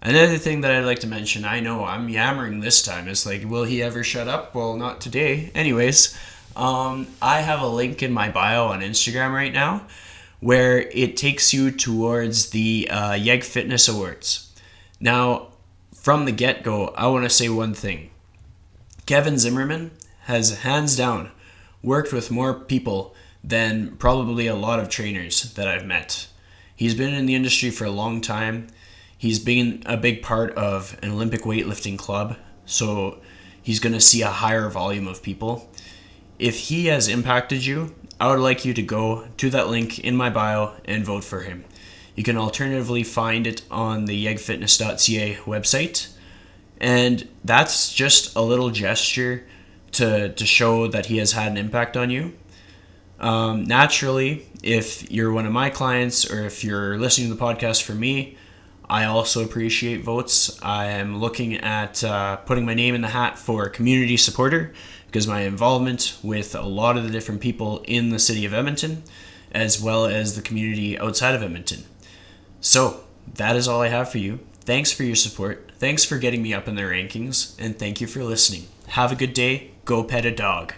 Another thing that I'd like to mention, I know I'm yammering this time, is like, will he ever shut up? Well, not today. Anyways, I have a link in my bio on Instagram right now where it takes you towards the YEG Fitness Awards. Now, from the get-go, I want to say one thing. Kevin Zimmerman has hands down worked with more people than probably a lot of trainers that I've met. He's been in the industry for a long time. He's been a big part of an Olympic weightlifting club, so he's going to see a higher volume of people. If he has impacted you, I would like you to go to that link in my bio and vote for him. You can alternatively find it on the yegfitness.ca website. And that's just a little gesture to show that he has had an impact on you. Naturally, if you're one of my clients or if you're listening to the podcast for me, I also appreciate votes. I am looking at putting my name in the hat for community supporter because my involvement with a lot of the different people in the city of Edmonton, as well as the community outside of Edmonton. So that is all I have for you. Thanks for your support. Thanks for getting me up in the rankings, and thank you for listening. Have a good day. Go pet a dog.